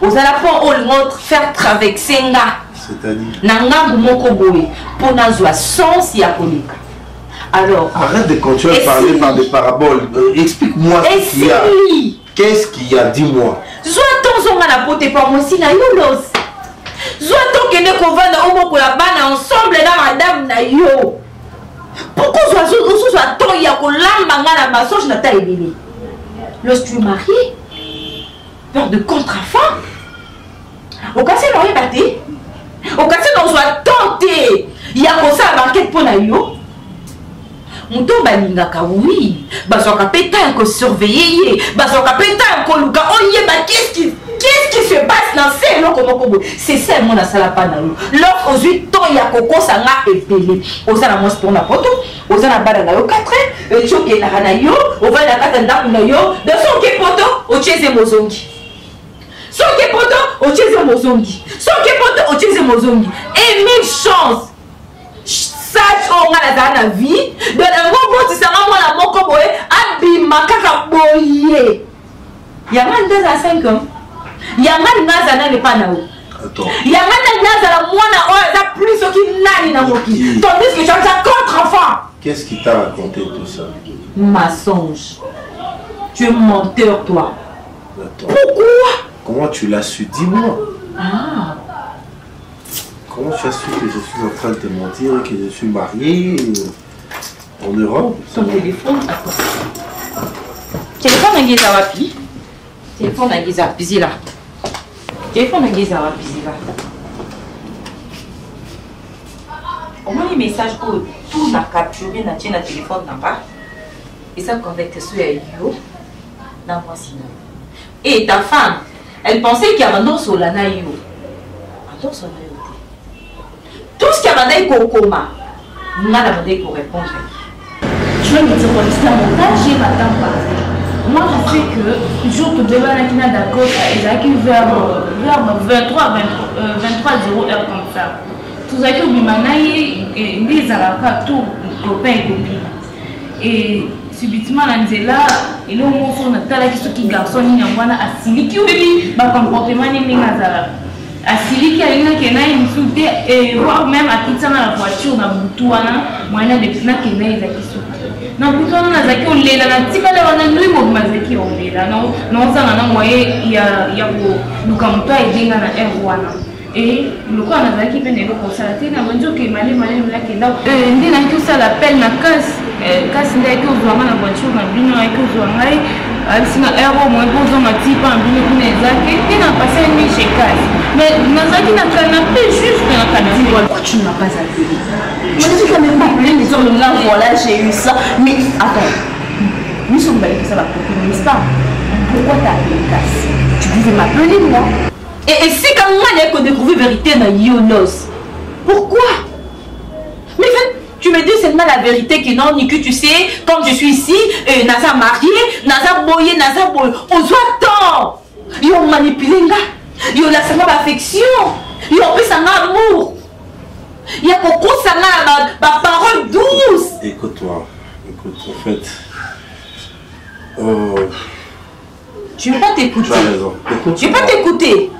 Aux alapons, on va faire traverser nga. C'est-à-dire Nanga moko boy pour n'avoir sens ya kolika. Alors, arrête de continuer à parler par des paraboles. Explique-moi ce qu'il y a. Qu'est-ce qu'il y a? Dis-moi. Soit ton on a poté par moi aussi, na yolos. Soit tant que ne convaincre au mot la banne ensemble, là, madame, na yo. Pourquoi soit tant il y a qu'on l'a la massage n'a pas aidé? Lorsque tu es marié, peur de contre-femme. Au cas où on est batté, au cas où on soit tenté, il y a comme ça la banquette pour la yo. Mon tour balingaka oui, basoka pétain que surveiller, basoka pétain que luka oye ba qu'est-ce qui se passe dans ces lots comme c'est ça mon asala pas na yo. Lorsque aujourd'hui temps ya koko sanga epelé, osala moi pour na poto, osala bala na yo 4 et choke na na yo, on va na kata ndaku na yo, de son ke poto o cheze mozongi. Son ke poto o cheze mozongi. Son ke poto o cheze mozongi. Et mille chances. Sach on a la vie de la mot si ça m'a la moko boy abima kaka boye yanga ndaza 5 ans yanga ndaza na le pana o attends yanga ndaza la mwana o za plus qui nani na moki tandis que tu as contre enfant. Qu'est-ce qui t'a raconté tout ça? Mensonge. Tu es menteur toi. Attends. Pourquoi? Comment tu l'as su? Dis-moi. Ah. Comment tu as su que je suis en train de te mentir et que je suis marié en Europe? Ton téléphone, attends. Téléphone à Giza Wapi. Téléphone à Giza Pizila. Téléphone à Giza Wapi Zila. Au moins les messages que tout n'a capturé dans le téléphone n'a pas. Et ça connecte sur yo. Dans moi sinon. Et ta femme, elle pensait qu'il y avait un autre sur la naïo. Un autre sur la naïo. Tout ce qu'il y a demandé au coma, on a demandé pour répondre. Je vais me dire que c'est un montage, j'ai pas tant parlé. Moi, je sais que le jour que Bébé Nakina d'accord, ils ont vers 23 0 heures comme ça. Tout ça que Bimanaï et les Arabes, tous copains et copines. Et subitement, on est là, et là, on a qui sont qui garçons, ils ont un asili qui ont un comportement ni Nazara. Asili qui a une insulté et voire même à quitter la voiture dans le bouton, moyen de pina qui n'est pas qui non plutôt on a zaki on l'est là tika là on a nous mon mazaki on l'est là non ça on a moyen il y a pour nous comme toi et dinga na erwana et le quoi on a zaki peine le constater na bonjour que malé là que là ndi na tout ça l'appel na casse ndai que vraiment la voiture na bino avec que ngai alsina ero moi bozo matipa mbino kuna zaki et na passer une nuit chez casse mais nazaki na canapé juste na canapé. Pourquoi tu ne m'as pas appelé? Je ne suis quand même pas appelé, mais sur le là, voilà, j'ai eu ça. Mais attends, nous sommes allés que ça va copine, n'est-ce pas? Pourquoi t'as appelé Casse? Tu pouvais m'appeler moi. Et c'est quand moi qu'on découvre la vérité dans Yonos. Pourquoi? Mais tu me dis seulement la vérité que non, ni que tu sais, comme je suis ici, Naza marié, Naza boyé, Naza boyé, on se voit tant. Ils ont manipulé là. Il y a l'affection, il y a plus un amour, il y a beaucoup de paroles douces. Écoute-moi, écoute, en fait. Tu ne veux pas t'écouter. Tu as raison. Je ne veux pas t'écouter.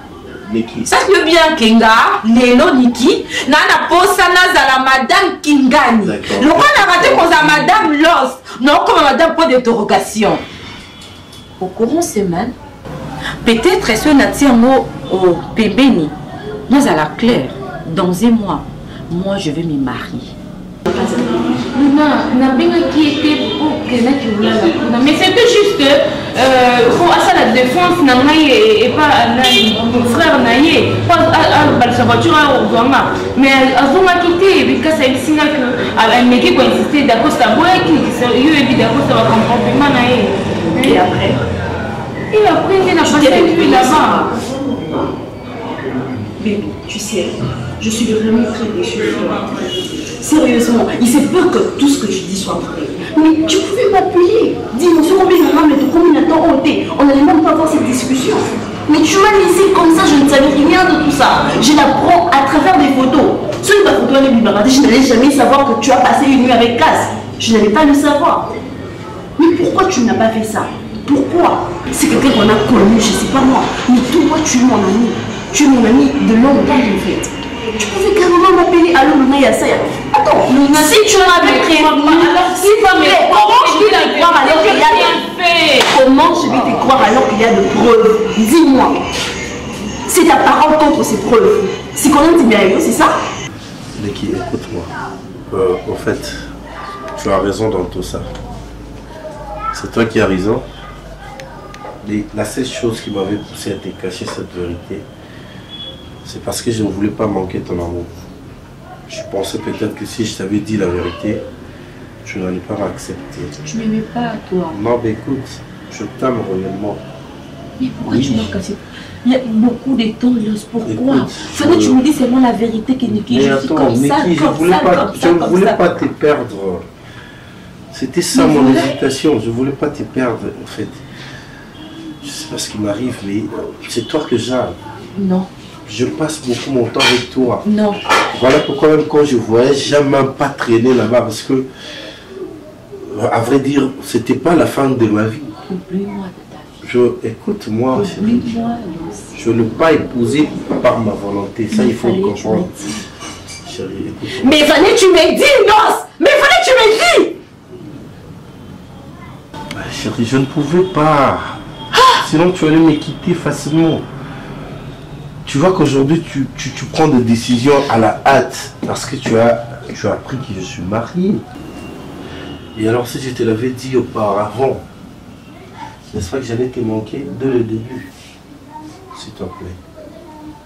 Niki. Sache bien, Kenga, Lelo Niki, Nana Posana Zala Madame Kingani. Le quoi n'a raté qu'on a Madame Lost, non comme Madame point d'interrogation. Au courant semaine. Peut-être est-ce que nous avons au Pébéni. Nous à la claire, dans un mois, moi je vais me marier. Non, qui était pour que mais c'était juste pour la défense et pas mon frère Naye, pas sa voiture au Goma. Mais elles ont quitté parce qu'elle signe qu'elle m'a dit insisté d'accord, ça va qui d'accord, ça va comportement Naye. Et après? Et après, il n'a pas fait là-bas. Bébé, tu sais, je suis vraiment très déçue de toi. Sérieusement, il s'est peur que tout ce que tu dis soit vrai. Mais tu pouvais m'appuyer. Dis-moi, ce combien de combien de temps on n'allait même pas avoir cette discussion. Mais tu m'as laissé comme ça, je ne savais rien de tout ça. Je l'apprends à travers des photos. Sur ta photo, je n'allais jamais savoir que tu as passé une nuit avec Casse. Je n'allais pas le savoir. Mais pourquoi tu n'as pas fait ça? Pourquoi? C'est quelqu'un qu'on a connu, je ne sais pas moi. Mais toi, tu es mon ami. Tu es mon ami de longue date en fait. Tu pouvais carrément m'appeler à Luna Yassaya. Attends, Luna, si tu m'avais créé, alors si comment je vais te croire alors qu'il y a de preuves? Comment je vais te croire alors qu'il y a de preuves? Dis-moi. C'est ta parole contre ses preuves. C'est qu'on dit bien, c'est ça? Leki, écoute-moi. En fait, tu as raison dans tout ça. C'est toi qui as raison. La seule chose qui m'avait poussé à te cacher cette vérité, c'est parce que je ne voulais pas manquer ton amour. Je pensais peut-être que si je t'avais dit la vérité, tu n'allais pas m'accepter. Tu m'aimais pas, toi. Non, mais écoute, je t'aime réellement. Mais pourquoi tu m'as caché? Il y a beaucoup de temps, pourquoi? Fallait que tu me dises seulement la vérité que Niki, je suis comme ça, je ne voulais pas te perdre. C'était ça mon hésitation, je ne voulais pas te perdre en fait. Je ne sais pas ce qui m'arrive, mais c'est toi que j'aime. Non. Je passe beaucoup mon temps avec toi. Non. Voilà pourquoi même quand je voyage, j'aime même pas traîner là-bas parce que, à vrai dire, c'était pas la fin de ma vie. Oublie-moi. Écoute-moi, je ne l'ai pas épousé par ma volonté, ça il faut le comprendre. Chérie, écoute-moi. Mais fallait que tu me dises, Nos! Mais fallait que tu me dises! Chérie, je ne pouvais pas. Sinon tu allais me quitter facilement. Tu vois qu'aujourd'hui tu prends des décisions à la hâte parce que tu as appris que je suis marié. Et alors si je te l'avais dit auparavant, n'est-ce pas que j'allais te manquer dès le début? S'il te plaît,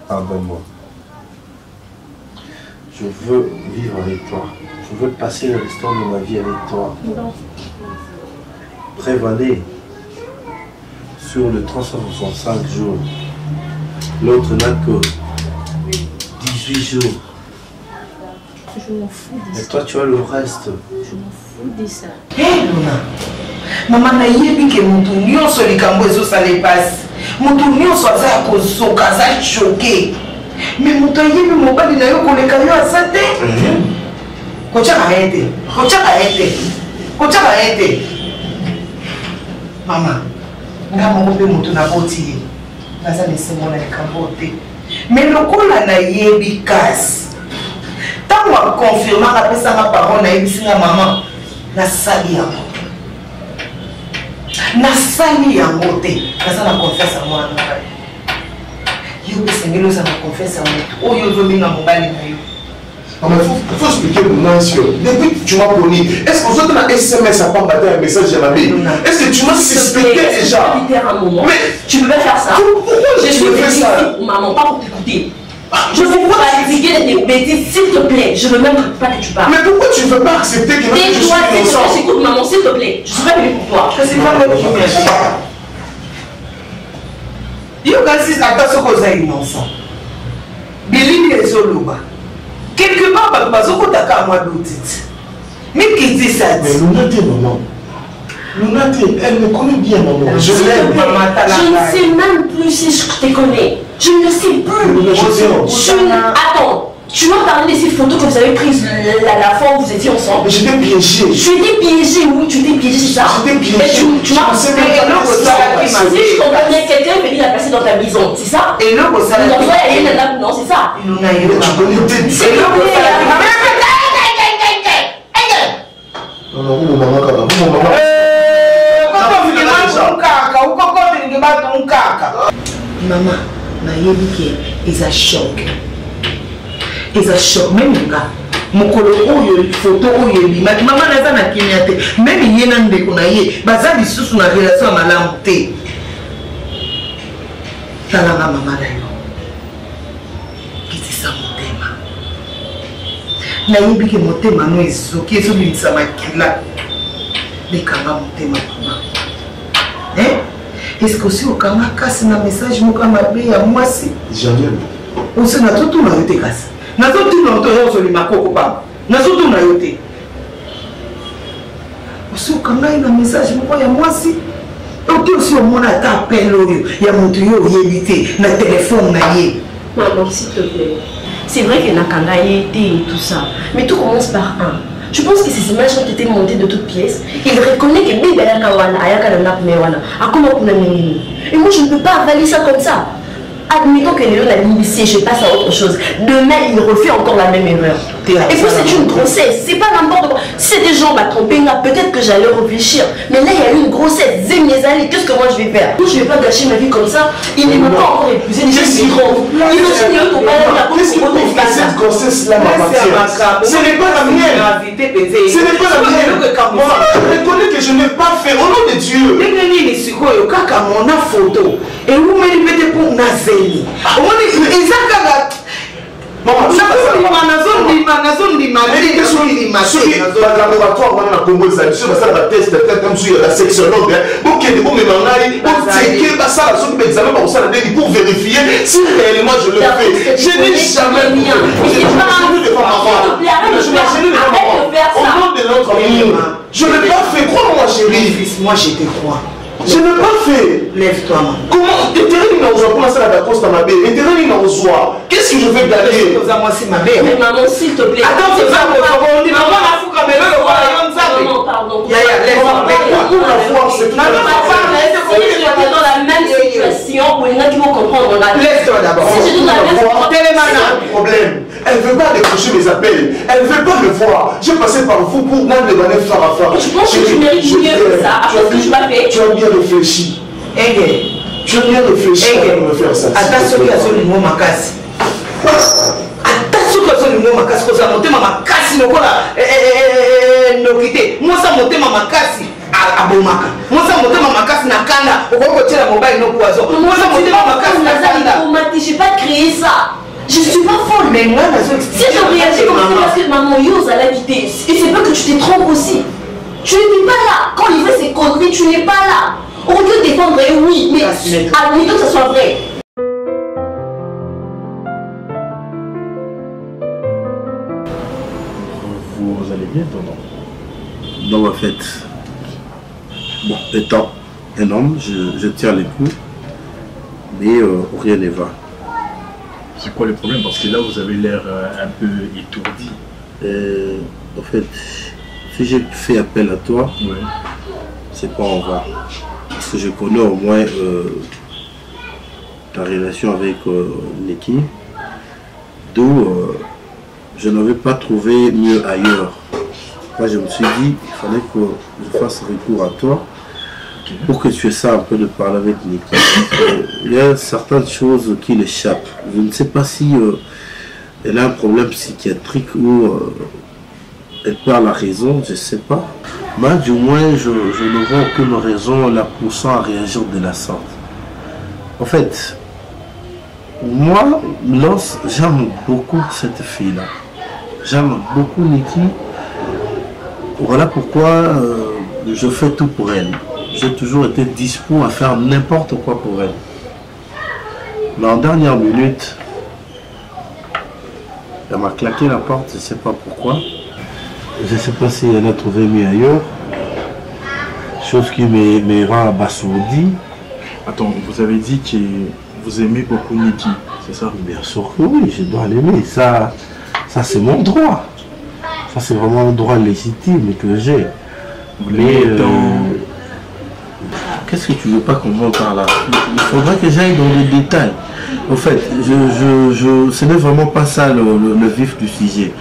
pardonne-moi. Je veux vivre avec toi. Je veux passer le restant de ma vie avec toi. Non. Prévaler sur le 365 jours. L'autre n'a que 18 jours. Je m'en fous de ça. Et toi, tu as le reste. Je m'en fous de ça. Hé, Luna. Maman nayebi ke mutu nyonso likambo ezosala epasi. Mutu nyonso aza ya kozoka, aza choke. Mais mutu ayebi mobali na yo koleka yo aza te. Kotiaka ye te. Kotiaka ye te. Kotiaka ye te. Mama, nga moko mpe mutu naboti ye. Naza mesengo na likambo te. Mais lokola nayebi kasi. Ntango akonfirmaka apesanga parole nayebisinga mama, nasali yango. Nasali yango te. Naza na confiance ya mwana na yo. Yo mpe sengeli oza na confiance ya moto oyo ozobenga mobali na yo. Maman, il faut expliquer pour moi, depuis que tu m'as connu, est-ce qu'on se donne un SMS à pas battre un message à la vie? Est-ce que tu m'as suspecté déjà? Mais tu peux pas faire ça. Pourquoi je suis fais ça? Maman, pas pour t'écouter. Je ne veux pas expliquer tes bêtises, s'il te plaît. Je ne veux même pas que tu parles. Mais pourquoi tu ne veux pas accepter que je suis innocent? Écoute, maman, s'il te plaît. Je suis pas venue pour toi. Je sais pas même qui m'a dit. Yo kasi attention aux innocents. Bilini ezoloba. Quelque part, bazokotaka à moi d'autres. Mais qui dit ça? Mais Luna dit maman. Luna dit, elle me connaît bien maman. Je l'aime maman. Je ne sais même plus si je te connais. Je ne sais plus. Attends. Tu m'as parlé de ces photos que vous avez prises la fois où vous étiez ensemble. Mais j'étais piégé. Tu étais piégé, oui, tu étais piégé, c'est ça. J'étais piégé. Mais tu m'as pensé si je comprends bien, quelqu'un est venu la placer dans ta maison, c'est ça? Et là, vous savez. Non, c'est ça. Tu connais des c'est là, non, non, maman, maman. Maman, nayebi ke eza choc. Eza choc même nga. Mokolo oyo photo oyo ebimaki mama naza na kimia te. Même ye na ndeko na ye baza lisusu na relation ya malamu te. Talanga mama na yo. Kitisa motema. Nayebi ke motema no ezoki ezobimisa makila. Lekanga motema mama. Est-ce que si okanga kasi na message moka mabe ya mwasi? Jamais. Ose na tutu na yote kasi. Na tutu na yote yozo li makoko pa. Na tutu na yote. Ose okanga na message moka ya mwasi? Ote aussi omona ata appel oyo ya moto yo yebite na téléphone na ye. Maman, s'il te plaît. C'est vrai que Nakanga était et tout ça. Mais tout commence par un. Je pense que ces images ont été montées de toutes pièces. Il reconnaît que Bibi Ayakawana, Ayakana Mewana, a comment on a mis. Et moi, je ne peux pas avaler ça comme ça. Admettons que Léon a mis ici, je passe à autre chose. Demain, il refait encore la même erreur. Et puis c'est une grossesse, c'est pas n'importe quoi. Si des gens m'ont trompé, peut-être que j'allais réfléchir. Mais là, il y a eu une grossesse, qu'est-ce que moi je vais faire? Je vais pas gâcher ma vie comme ça. Il ne m'a pas encore épousé, déjà c'est grand. Il me dit, qu'est-ce que vous faites cette grossesse-là, ma matière? Ce n'est pas la mienne. Ce n'est pas la mienne. Moi, je reconnais que je n'ai pas fait. Au nom de Dieu. Et vous me dites pour Nazeli. pour vérifier si réellement je le fais. Je n'ai jamais mis. Au nom de notre amour, je n'ai pas fait. Crois-moi, chérie. Moi, je te crois. Je n'ai pas fait. Lève-toi, maman. Comment intérêt n'a reçoit pour ça la cause dans ma belle. Intérêt n'a reçoit. Qu'est-ce que je vais d'aller? Moi, c'est ma belle. Mais maman, s'il te plaît. Attends, c'est ça, on dit maman, la fou comme elle veut, non, pardon. Laisse-moi avec toi. Si j'étais dans la même situation, il y en a qui vont comprendre. Laisse-toi d'abord. Si j'étais dans la même situation, c'est un problème. Elle ne veut pas décrocher mes appels. Elle ne veut pas me voir. J'ai passé par vous pour moi demander phare à phare. Je pense que tu mérites mieux que ça. Après ce que je m'ai fait. Tu as bien réfléchi. Tu as bien réfléchi pour me faire ça. Attention à ce niveau, ma casse. Attention à ce niveau, ma casse. Parce que mon thème, ma casse, ne voilà. Moi, ça, mon thème, ma casse. Abomaka. Moi, ça, mon thème, ma casse, n'a kanda. Au revoir, tu as mon bail, no poison. Moi, ça, mon thème, ma casse, n'a kanda. Je n'ai pas créé ça. Je ne suis pas folle. Mais moi, si je réagis comme ça parce que maman Yose a l'habité, et c'est pas que tu te trompes aussi. Tu n'es pas là. Quand il fait ses conneries, tu n'es pas là. On peut défendre, oui, mais admettons que ça soit vrai. Vous allez bien, tonton? Non, en fait, bon, étant un homme, je tiens les coups, mais rien ne va. C'est quoi le problème? Parce que là, vous avez l'air un peu étourdi. En fait, si j'ai fait appel à toi, ouais, c'est pas en vain. Parce que je connais au moins ta relation avec Neki, d'où je n'avais pas trouvé mieux ailleurs. Moi, je me suis dit, il fallait que je fasse recours à toi pour que tu aies ça un peu de parler avec Neki. Il y a certaines choses qui l'échappent. Je ne sais pas si elle a un problème psychiatrique ou elle perd la raison, je ne sais pas. Mais du moins, je ne vois aucune raison la poussant à réagir de la sorte. En fait, moi, j'aime beaucoup cette fille-là. J'aime beaucoup Neki. Voilà pourquoi je fais tout pour elle. J'ai toujours été dispo à faire n'importe quoi pour elle. Mais en dernière minute, elle m'a claqué la porte, je ne sais pas pourquoi. Je ne sais pas si elle a trouvé mieux ailleurs. Chose qui me rend abasourdi. Attends, vous avez dit que vous aimez beaucoup Neki, c'est ça? Bien sûr que oui, je dois l'aimer. Ça c'est mon droit. Ça c'est vraiment un droit légitime que j'ai. Mais qu'est-ce que tu veux pas qu'on monte par là? Il faudrait que j'aille dans les détails. En fait, ce n'est vraiment pas ça le vif du sujet.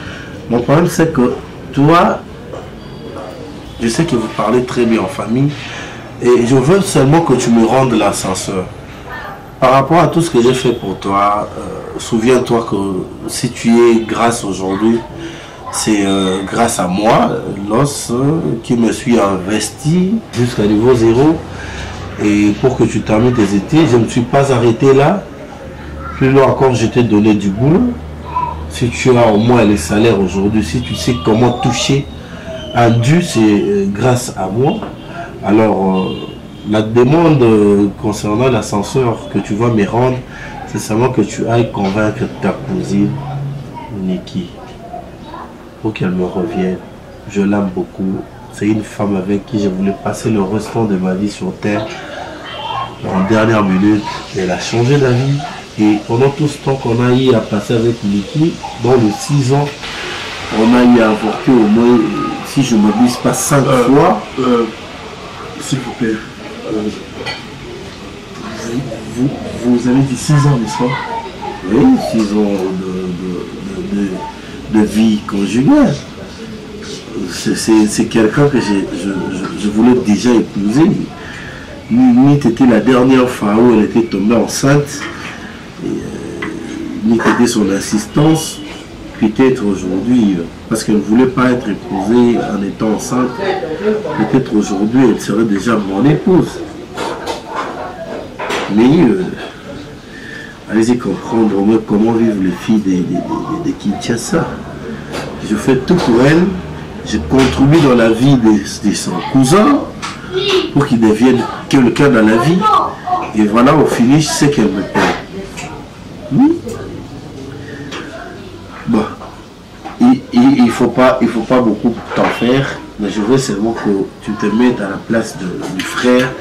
Mon problème c'est que toi, je sais que vous parlez très bien en famille et je veux seulement que tu me rendes l'ascenseur. Par rapport à tout ce que j'ai fait pour toi, souviens-toi que si tu es grâce aujourd'hui, c'est grâce à moi, l'os qui me suis investi jusqu'à niveau 0. Et pour que tu termines tes études, je ne me suis pas arrêté là. Plus loin encore, je t'ai donné du boulot. Si tu as au moins les salaires aujourd'hui, si tu sais comment toucher un dû, c'est grâce à moi. Alors, la demande concernant l'ascenseur que tu vas me rendre, c'est seulement que tu ailles convaincre ta cousine, Neki, pour qu'elle me revienne. Je l'aime beaucoup. C'est une femme avec qui je voulais passer le restant de ma vie sur terre. En dernière minute, elle a changé d'avis. Et pendant tout ce temps qu'on a eu à passer avec Neki, dans les 6 ans, on a eu à avorter au moins, si je ne m'abuse pas, 5 fois. S'il vous plaît, vous avez dit 6 ans, n'est-ce pas? Oui, 6 ans de vie conjugale. C'est quelqu'un que je voulais déjà épouser. Ni c'était la dernière fois où elle était tombée enceinte, ni c'était son assistance. Peut-être aujourd'hui, parce qu'elle ne voulait pas être épousée en étant enceinte, peut-être aujourd'hui elle serait déjà mon épouse. Mais allez-y comprendre au moins comment vivent les filles de Kinshasa. Je fais tout pour elle, je contribue dans la vie de son cousin pour qu'il devienne quelqu'un dans la vie. Et voilà, au finish, c'est qu'elle me paie. Oui. Bon, il faut pas beaucoup t'en faire, mais je veux seulement que tu te mettes à la place du frère,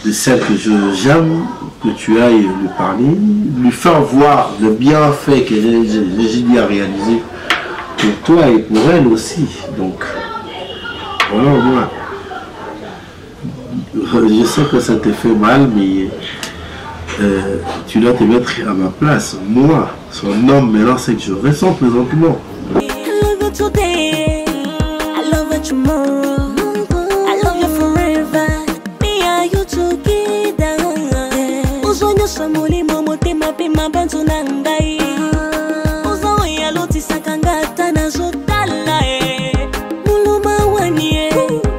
de celle que j'aime, que tu ailles lui parler, lui faire voir le bienfait que j'ai bien réalisé pour toi et pour elle aussi. Donc, voilà au moins. Je sais que ça te fait mal, mais tu dois te mettre à ma place. Moi, son homme, maintenant, c'est que je ressens présentement. I love you today, I love you tomorrow, I love you forever, me and you together. Uzonyo samuli momote mapema bantu nangai, uzo ya loti sakangata na zotala muluma wanie,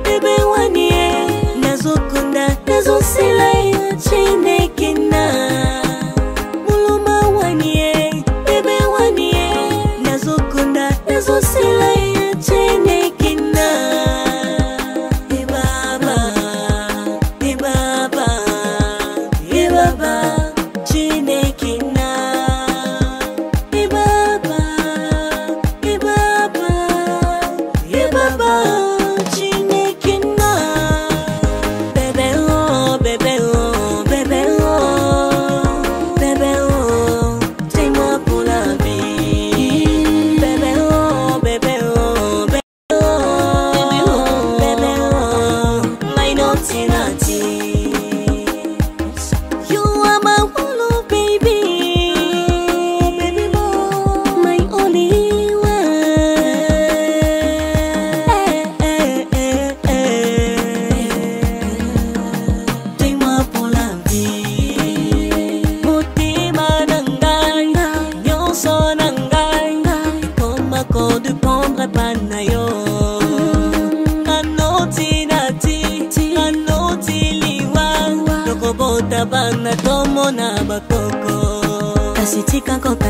bebe wanie, nazokunda nazosila chine kina. Muluma wanie, bebe wanie, nazokunda nazosila chine kina. Hey baba, hey baba, hey baba, chine kina. Hey baba, hey baba, hey baba, chine kina. Bébé oh, bébé oh, bébé oh, bébé oh, tiens-moi pour la vie. Bébé oh, bébé oh, bébé oh, bébé oh, my naughty naughty. You are my hulu baby, baby boy, my only one. Dis-moi pour la vie, motema nangai, nyonso nangai, komako dupendre panayo. Anoti nati, anoti liwa, lokobota bana tomo na bakoko. Asitika koka